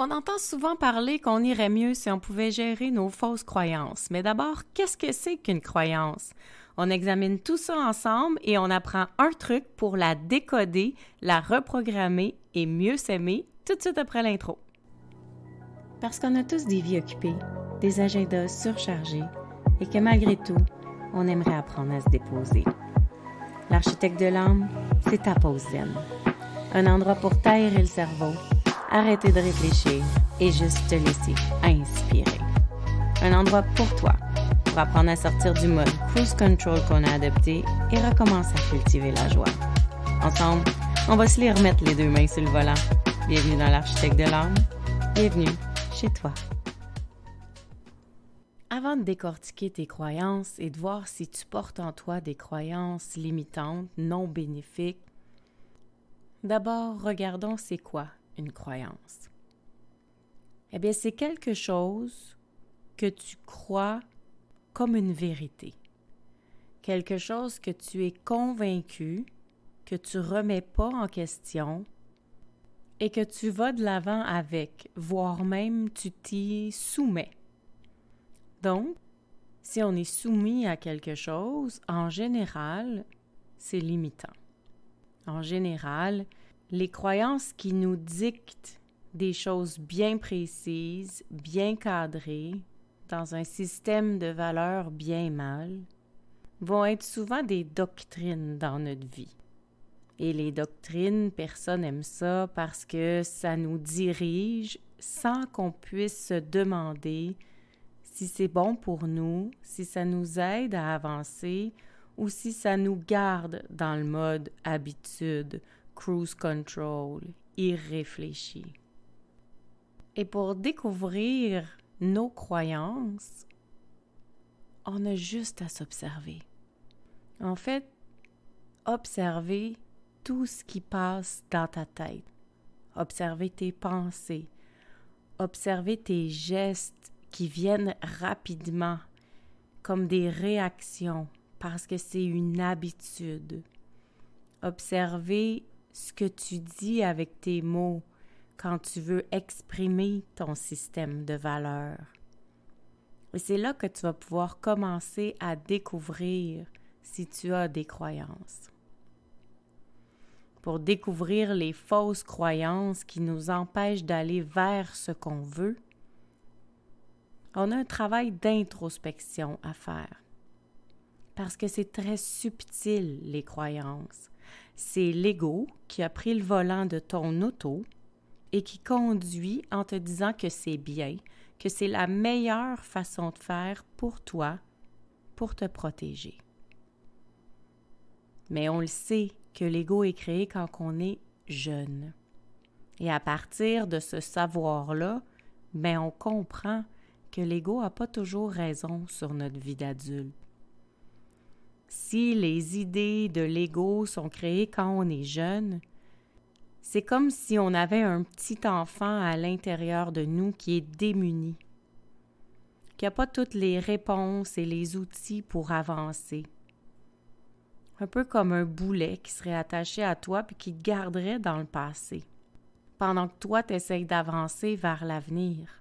On entend souvent parler qu'on irait mieux si on pouvait gérer nos fausses croyances. Mais d'abord, qu'est-ce que c'est qu'une croyance? On examine tout ça ensemble et on apprend un truc pour la décoder, la reprogrammer et mieux s'aimer tout de suite après l'intro. Parce qu'on a tous des vies occupées, des agendas surchargés et que malgré tout, on aimerait apprendre à se déposer. L'architecte de l'âme, c'est ta pause zen. Un endroit pour t'aérer le cerveau, arrêter de réfléchir et juste te laisser inspirer. Un endroit pour toi, pour apprendre à sortir du mode cruise control qu'on a adopté et recommencer à cultiver la joie. Ensemble, on va se les remettre les deux mains sur le volant. Bienvenue dans l'architecte de l'âme. Bienvenue chez toi. Avant de décortiquer tes croyances et de voir si tu portes en toi des croyances limitantes, non bénéfiques, d'abord, regardons c'est quoi une croyance. Eh bien, c'est quelque chose que tu crois comme une vérité. Quelque chose que tu es convaincu, que tu remets pas en question et que tu vas de l'avant avec, voire même tu t'y soumets. Donc, si on est soumis à quelque chose, en général, c'est limitant. En général, les croyances qui nous dictent des choses bien précises, bien cadrées, dans un système de valeurs bien mal, vont être souvent des doctrines dans notre vie. Et les doctrines, personne n'aime ça parce que ça nous dirige sans qu'on puisse se demander si c'est bon pour nous, si ça nous aide à avancer ou si ça nous garde dans le mode habitude, cruise control, irréfléchi. Et pour découvrir nos croyances, on a juste à s'observer. En fait, observer tout ce qui passe dans ta tête. Observer tes pensées. Observer tes gestes qui viennent rapidement, comme des réactions, parce que c'est une habitude. Observer ce que tu dis avec tes mots quand tu veux exprimer ton système de valeurs. Et c'est là que tu vas pouvoir commencer à découvrir si tu as des croyances. Pour découvrir les fausses croyances qui nous empêchent d'aller vers ce qu'on veut, on a un travail d'introspection à faire. Parce que c'est très subtil, les croyances. C'est l'ego qui a pris le volant de ton auto et qui conduit en te disant que c'est bien, que c'est la meilleure façon de faire pour toi, pour te protéger. Mais on le sait que l'ego est créé quand on est jeune. Et à partir de ce savoir-là, on comprend que l'ego n'a pas toujours raison sur notre vie d'adulte. Si les idées de l'ego sont créées quand on est jeune, c'est comme si on avait un petit enfant à l'intérieur de nous qui est démuni, qui n'a pas toutes les réponses et les outils pour avancer. Un peu comme un boulet qui serait attaché à toi puis qui te garderait dans le passé, pendant que toi tu essayes d'avancer vers l'avenir.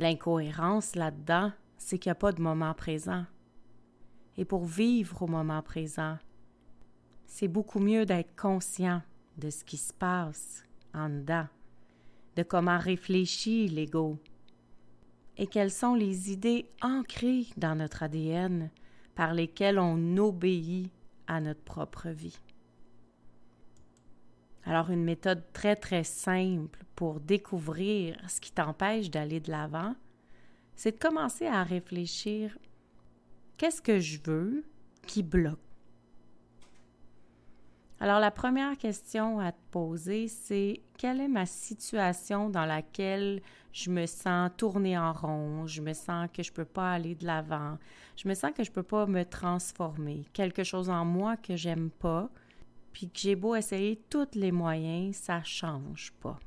L'incohérence là-dedans, c'est qu'il n'y a pas de moment présent. Et pour vivre au moment présent, c'est beaucoup mieux d'être conscient de ce qui se passe en dedans, de comment réfléchit l'ego et quelles sont les idées ancrées dans notre ADN par lesquelles on obéit à notre propre vie. Alors, une méthode très, très simple pour découvrir ce qui t'empêche d'aller de l'avant, c'est de commencer à réfléchir « Qu'est-ce que je veux qui bloque? » Alors, la première question à te poser, c'est « Quelle est ma situation dans laquelle je me sens tourner en rond, je me sens que je ne peux pas aller de l'avant, je me sens que je ne peux pas me transformer, quelque chose en moi que j'aime pas, puis que j'ai beau essayer tous les moyens, ça ne change pas. »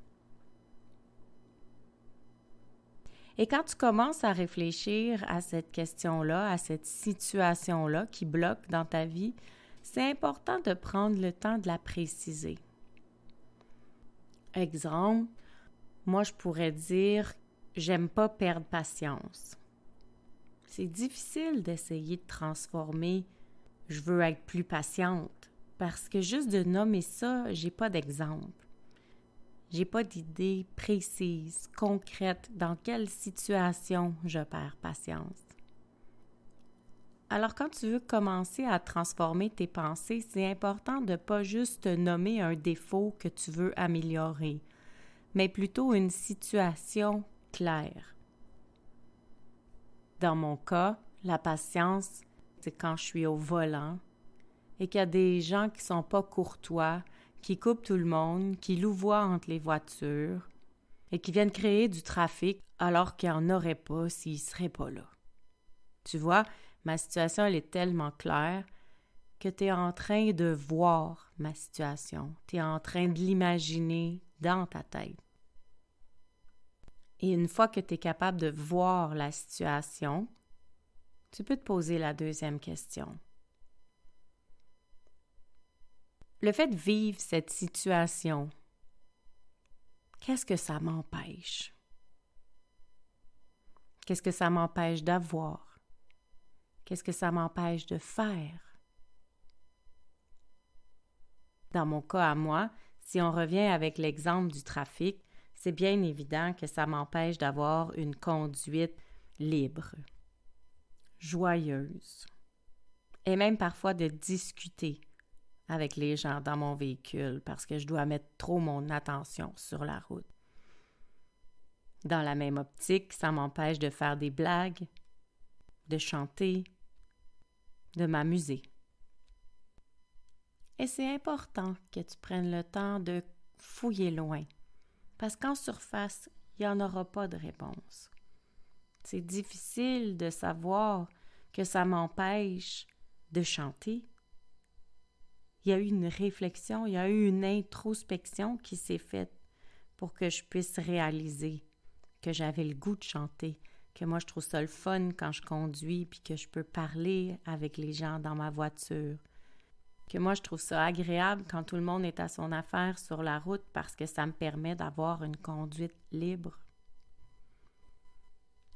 Et quand tu commences à réfléchir à cette question-là, à cette situation-là qui bloque dans ta vie, c'est important de prendre le temps de la préciser. Exemple, Moi, je pourrais dire « j'aime pas perdre patience ». C'est difficile d'essayer de transformer « je veux être plus patiente » parce que juste de nommer ça, j'ai pas d'exemple. J'ai pas d'idée précise, concrète dans quelle situation je perds patience. Alors, quand tu veux commencer à transformer tes pensées, c'est important de ne pas juste te nommer un défaut que tu veux améliorer, mais plutôt une situation claire. Dans mon cas, la patience, c'est quand je suis au volant et qu'il y a des gens qui sont pas courtois, qui coupent tout le monde, qui louvoient entre les voitures et qui viennent créer du trafic alors qu'il n'y en aurait pas s'ils ne seraient pas là. Tu vois, ma situation, elle est tellement claire que tu es en train de voir ma situation. Tu es en train de l'imaginer dans ta tête. Et une fois que tu es capable de voir la situation, tu peux te poser la deuxième question. Le fait de vivre cette situation, qu'est-ce que ça m'empêche? Qu'est-ce que ça m'empêche d'avoir? Qu'est-ce que ça m'empêche de faire? Dans mon cas à moi, si on revient avec l'exemple du trafic, c'est bien évident que ça m'empêche d'avoir une conduite libre, joyeuse, et même parfois de discuter avec les gens dans mon véhicule parce que je dois mettre trop mon attention sur la route. Dans la même optique, ça m'empêche de faire des blagues, de chanter, de m'amuser. Et c'est important que tu prennes le temps de fouiller loin, parce qu'en surface, il n'y en aura pas de réponse. C'est difficile de savoir que ça m'empêche de chanter. Il y a eu une réflexion, il y a eu une introspection qui s'est faite pour que je puisse réaliser que j'avais le goût de chanter, que moi je trouve ça le fun quand je conduis puis que je peux parler avec les gens dans ma voiture, que moi je trouve ça agréable quand tout le monde est à son affaire sur la route parce que ça me permet d'avoir une conduite libre.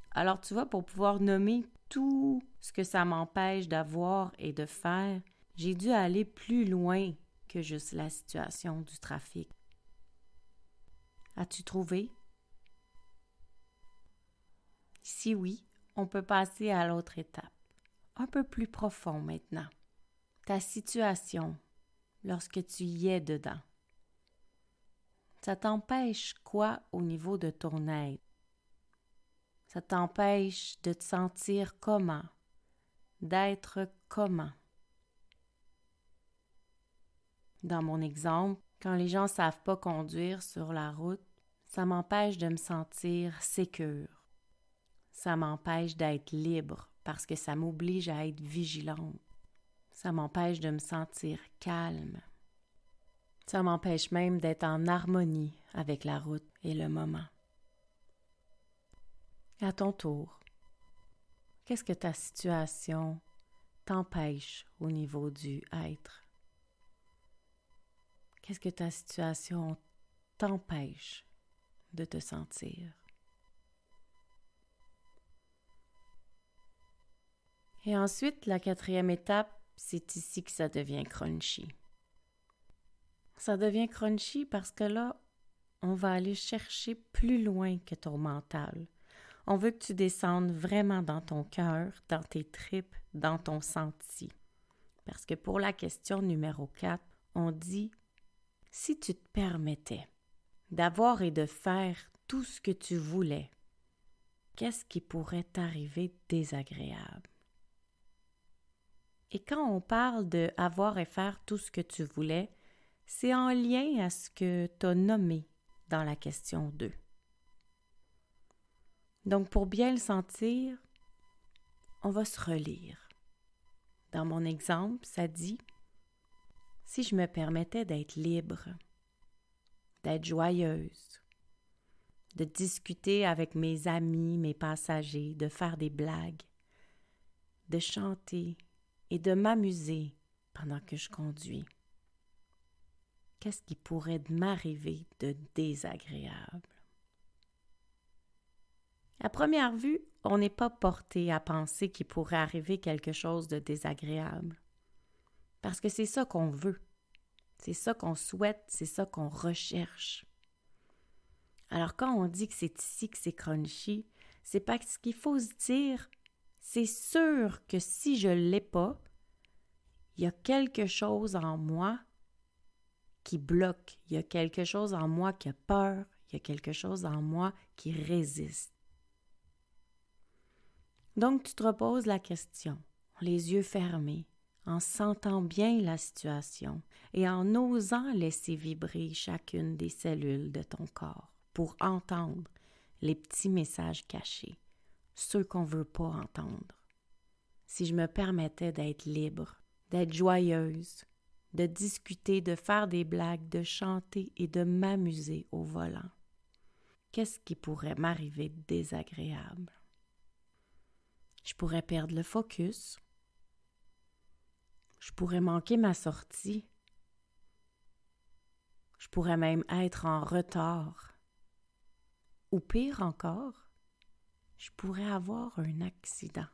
Alors tu vois, pour pouvoir nommer tout ce que ça m'empêche d'avoir et de faire, j'ai dû aller plus loin que juste la situation du trafic. As-tu trouvé? Si oui, on peut passer à l'autre étape, un peu plus profond maintenant. Ta situation, lorsque tu y es dedans. Ça t'empêche quoi au niveau de ton être? Ça t'empêche de te sentir comment? D'être comment? Dans mon exemple, quand les gens ne savent pas conduire sur la route, ça m'empêche de me sentir sécure. Ça m'empêche d'être libre parce que ça m'oblige à être vigilante. Ça m'empêche de me sentir calme. Ça m'empêche même d'être en harmonie avec la route et le moment. À ton tour, qu'est-ce que ta situation t'empêche au niveau du être? Qu'est-ce que ta situation t'empêche de te sentir? Et ensuite, la quatrième étape, c'est ici que ça devient crunchy. Ça devient crunchy parce que là, on va aller chercher plus loin que ton mental. On veut que tu descendes vraiment dans ton cœur, dans tes tripes, dans ton senti. Parce que pour la question numéro 4, on dit « Si tu te permettais d'avoir et de faire tout ce que tu voulais, qu'est-ce qui pourrait t'arriver de désagréable? » Et quand on parle de avoir et faire tout ce que tu voulais, c'est en lien à ce que tu as nommé dans la question 2. Donc, pour bien le sentir, on va se relire. Dans mon exemple, ça dit « Si je me permettais d'être libre, d'être joyeuse, de discuter avec mes amis, mes passagers, de faire des blagues, de chanter et de m'amuser pendant que je conduis. Qu'est-ce qui pourrait m'arriver de désagréable? » À première vue, on n'est pas porté à penser qu'il pourrait arriver quelque chose de désagréable. Parce que c'est ça qu'on veut, c'est ça qu'on souhaite, c'est ça qu'on recherche. Alors quand on dit que c'est ici que c'est crunchy, c'est parce qu'il faut se dire, c'est sûr que si je ne l'ai pas, il y a quelque chose en moi qui bloque, il y a quelque chose en moi qui a peur, il y a quelque chose en moi qui résiste. Donc tu te reposes la question, les yeux fermés, en sentant bien la situation et en osant laisser vibrer chacune des cellules de ton corps pour entendre les petits messages cachés, ceux qu'on ne veut pas entendre. Si je me permettais d'être libre, d'être joyeuse, de discuter, de faire des blagues, de chanter et de m'amuser au volant, qu'est-ce qui pourrait m'arriver de désagréable? Je pourrais perdre le focus. Je pourrais manquer ma sortie. Je pourrais même être en retard. Ou pire encore, je pourrais avoir un accident.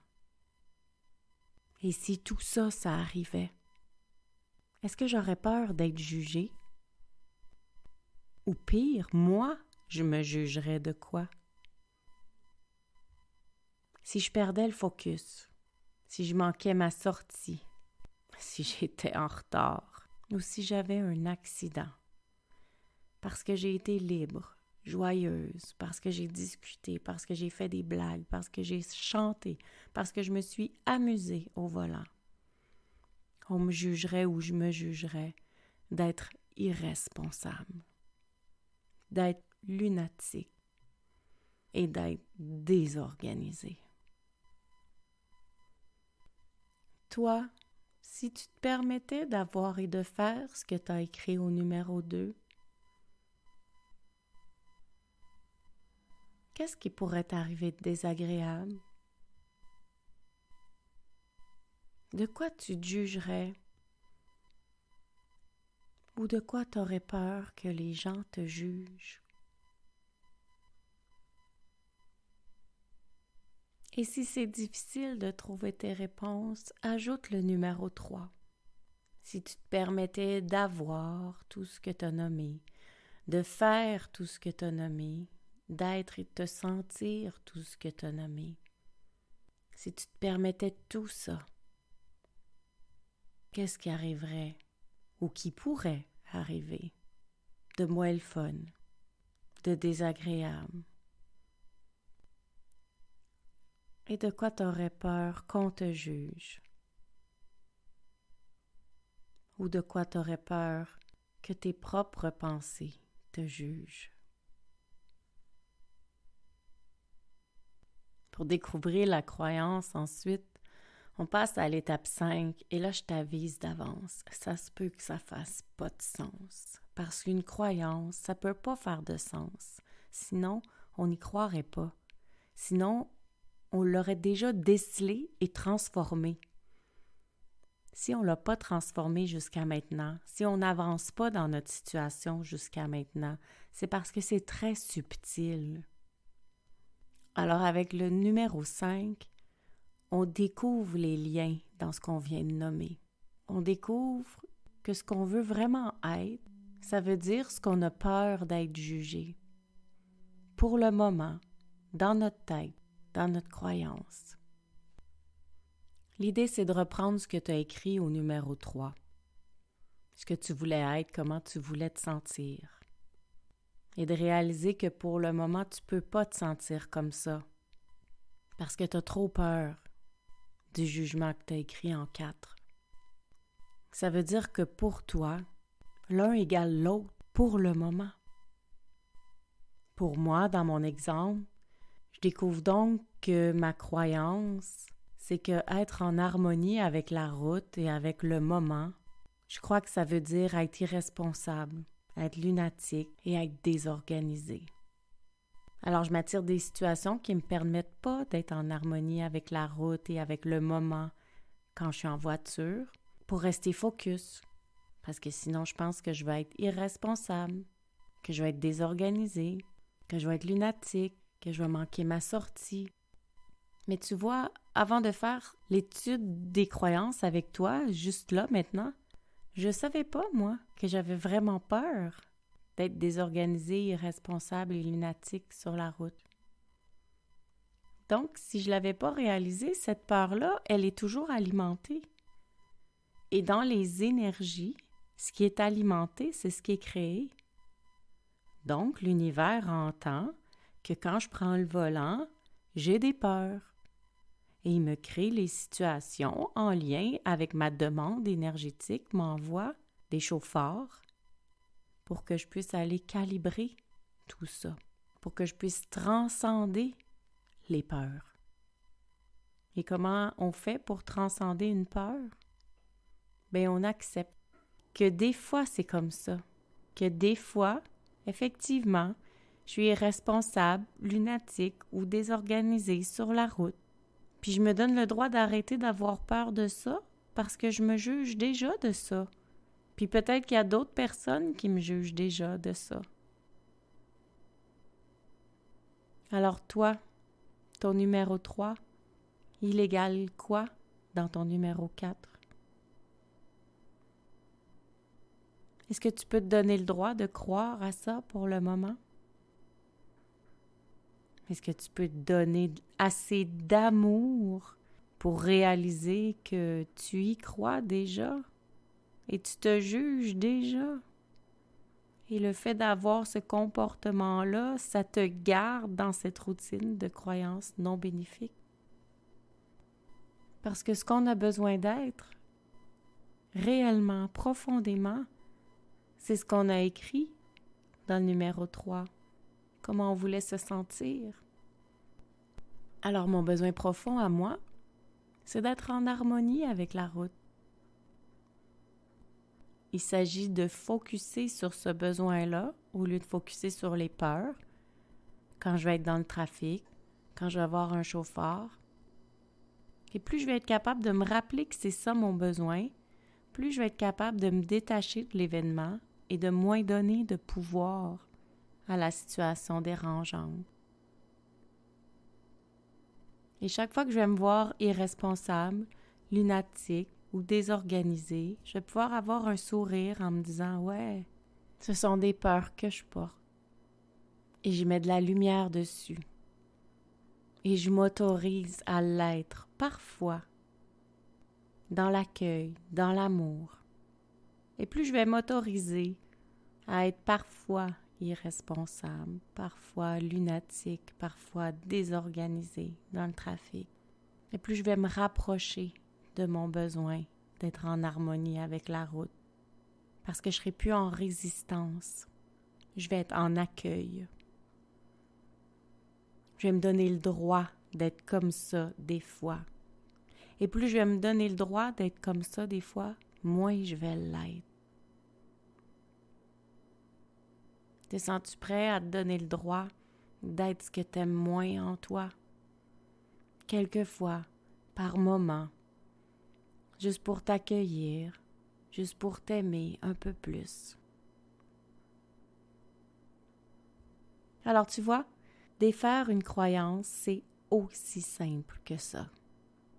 Et si tout ça, ça arrivait, est-ce que j'aurais peur d'être jugée? Ou pire, moi, je me jugerais de quoi? Si je perdais le focus, si je manquais ma sortie, si j'étais en retard, ou si j'avais un accident, parce que j'ai été libre, joyeuse, parce que j'ai discuté, parce que j'ai fait des blagues, parce que j'ai chanté, parce que je me suis amusée au volant. On me jugerait ou je me jugerais d'être irresponsable, d'être lunatique et d'être désorganisée. Toi, si tu te permettais d'avoir et de faire ce que tu as écrit au numéro 2, qu'est-ce qui pourrait t'arriver de désagréable? De quoi tu te jugerais? Ou de quoi tu aurais peur que les gens te jugent? Et si c'est difficile de trouver tes réponses, ajoute le numéro 3. Si tu te permettais d'avoir tout ce que tu as nommé, de faire tout ce que tu as nommé, d'être et de te sentir tout ce que tu as nommé, si tu te permettais tout ça, qu'est-ce qui arriverait ou qui pourrait arriver de moins le fun, de désagréable? Et de quoi t'aurais peur qu'on te juge? Ou de quoi t'aurais peur que tes propres pensées te jugent? Pour découvrir la croyance, ensuite, on passe à l'étape 5 et là, je t'avise d'avance. Ça se peut que ça fasse pas de sens. Parce qu'une croyance, ça peut pas faire de sens. Sinon, on n'y croirait pas. Sinon, on l'aurait déjà décelé et transformé. Si on ne l'a pas transformé jusqu'à maintenant, si on n'avance pas dans notre situation jusqu'à maintenant, c'est parce que c'est très subtil. Alors avec le numéro 5, on découvre les liens dans ce qu'on vient de nommer. On découvre que ce qu'on veut vraiment être, ça veut dire ce qu'on a peur d'être jugé. Pour le moment, dans notre tête, dans notre croyance. L'idée, c'est de reprendre ce que tu as écrit au numéro 3. Ce que tu voulais être, comment tu voulais te sentir. Et de réaliser que pour le moment, tu ne peux pas te sentir comme ça. Parce que tu as trop peur du jugement que tu as écrit en 4. Ça veut dire que pour toi, l'un égale l'autre pour le moment. Pour moi, dans mon exemple, je découvre donc que ma croyance, c'est que être en harmonie avec la route et avec le moment, je crois que ça veut dire être irresponsable, être lunatique et être désorganisé. Alors je m'attire des situations qui ne me permettent pas d'être en harmonie avec la route et avec le moment quand je suis en voiture pour rester focus. Parce que sinon, je pense que je vais être irresponsable, que je vais être désorganisée, que je vais être lunatique, que je vais manquer ma sortie. Mais tu vois, avant de faire l'étude des croyances avec toi, juste là maintenant, je savais pas, moi, que j'avais vraiment peur d'être désorganisée, irresponsable et lunatique sur la route. Donc, si je l'avais pas réalisé, cette peur-là, elle est toujours alimentée. Et dans les énergies, ce qui est alimenté, c'est ce qui est créé. Donc, l'univers entend que quand je prends le volant, j'ai des peurs. Et il me crée les situations en lien avec ma demande énergétique, m'envoie des chauffards pour que je puisse aller calibrer tout ça, pour que je puisse transcender les peurs. Et comment on fait pour transcender une peur? Bien, on accepte que des fois c'est comme ça, que des fois, effectivement, je suis irresponsable, lunatique ou désorganisée sur la route. Puis je me donne le droit d'arrêter d'avoir peur de ça parce que je me juge déjà de ça. Puis peut-être qu'il y a d'autres personnes qui me jugent déjà de ça. Alors toi, ton numéro 3, il égale quoi dans ton numéro 4? Est-ce que tu peux te donner le droit de croire à ça pour le moment? Est-ce que tu peux te donner assez d'amour pour réaliser que tu y crois déjà et tu te juges déjà? Et le fait d'avoir ce comportement-là, ça te garde dans cette routine de croyances non bénéfiques. Parce que ce qu'on a besoin d'être, réellement, profondément, c'est ce qu'on a écrit dans le numéro 3. Comment on voulait se sentir. Alors, mon besoin profond à moi, c'est d'être en harmonie avec la route. Il s'agit de focusser sur ce besoin-là au lieu de focusser sur les peurs. Quand je vais être dans le trafic, quand je vais avoir un chauffeur. Et plus je vais être capable de me rappeler que c'est ça mon besoin, plus je vais être capable de me détacher de l'événement et de moins donner de pouvoir à la situation dérangeante. Et chaque fois que je vais me voir irresponsable, lunatique ou désorganisée, je vais pouvoir avoir un sourire en me disant « Ouais, ce sont des peurs que je porte. » Et je mets de la lumière dessus. Et je m'autorise à l'être parfois dans l'accueil, dans l'amour. Et plus je vais m'autoriser à être parfois irresponsable, parfois lunatique, parfois désorganisée dans le trafic. Et plus je vais me rapprocher de mon besoin d'être en harmonie avec la route. Parce que je ne serai plus en résistance. Je vais être en accueil. Je vais me donner le droit d'être comme ça des fois. Et plus je vais me donner le droit d'être comme ça des fois, moins je vais l'être. Te sens-tu prêt à te donner le droit d'être ce que tu aimes moins en toi? Quelquefois, par moment, juste pour t'accueillir, juste pour t'aimer un peu plus. Alors tu vois, défaire une croyance, c'est aussi simple que ça.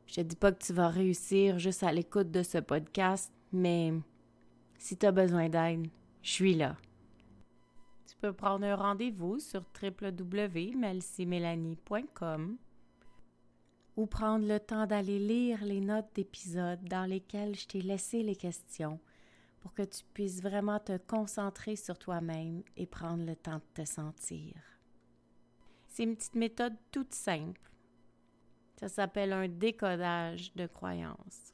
Je te dis pas que tu vas réussir juste à l'écoute de ce podcast, mais si tu as besoin d'aide, je suis là. Tu peux prendre un rendez-vous sur www.melcymélanie.com ou prendre le temps d'aller lire les notes d'épisodes dans lesquelles je t'ai laissé les questions pour que tu puisses vraiment te concentrer sur toi-même et prendre le temps de te sentir. C'est une petite méthode toute simple. Ça s'appelle un décodage de croyances.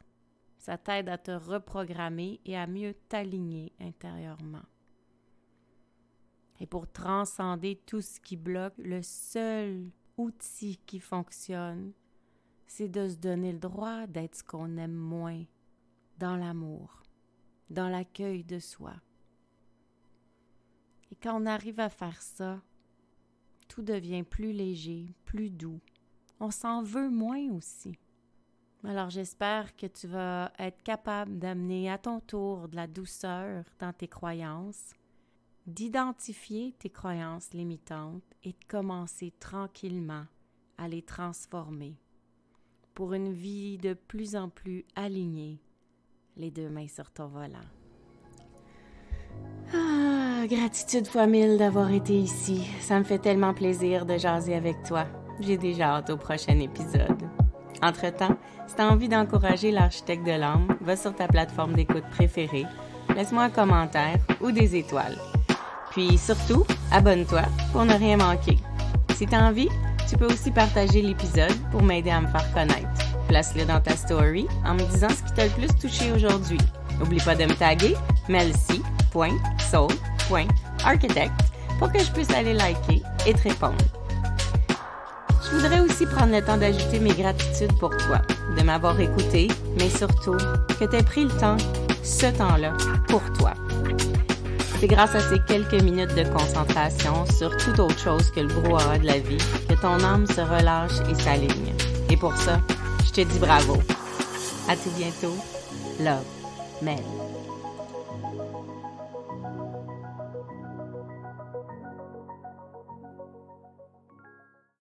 Ça t'aide à te reprogrammer et à mieux t'aligner intérieurement. Et pour transcender tout ce qui bloque, le seul outil qui fonctionne, c'est de se donner le droit d'être ce qu'on aime moins, dans l'amour, dans l'accueil de soi. Et quand on arrive à faire ça, tout devient plus léger, plus doux. On s'en veut moins aussi. Alors j'espère que tu vas être capable d'amener à ton tour de la douceur dans tes croyances d'identifier tes croyances limitantes et de commencer tranquillement à les transformer pour une vie de plus en plus alignée, les deux mains sur ton volant. Gratitude fois 1000 d'avoir été ici. Ça me fait tellement plaisir de jaser avec toi. J'ai déjà hâte au prochain épisode. Entre-temps, si tu as envie d'encourager l'architecte de l'âme, va sur ta plateforme d'écoute préférée, laisse-moi un commentaire ou des étoiles. Puis surtout, abonne-toi pour ne rien manquer. Si tu as envie, tu peux aussi partager l'épisode pour m'aider à me faire connaître. Place-le dans ta story en me disant ce qui t'a le plus touché aujourd'hui. N'oublie pas de me taguer melcy.soul.architect pour que je puisse aller liker et te répondre. Je voudrais aussi prendre le temps d'ajouter mes gratitudes pour toi, de m'avoir écouté, mais surtout que tu aies pris le temps, ce temps-là, pour toi. C'est grâce à ces quelques minutes de concentration sur toute autre chose que le brouhaha de la vie que ton âme se relâche et s'aligne. Et pour ça, je te dis bravo. À tout bientôt. Love, Mel.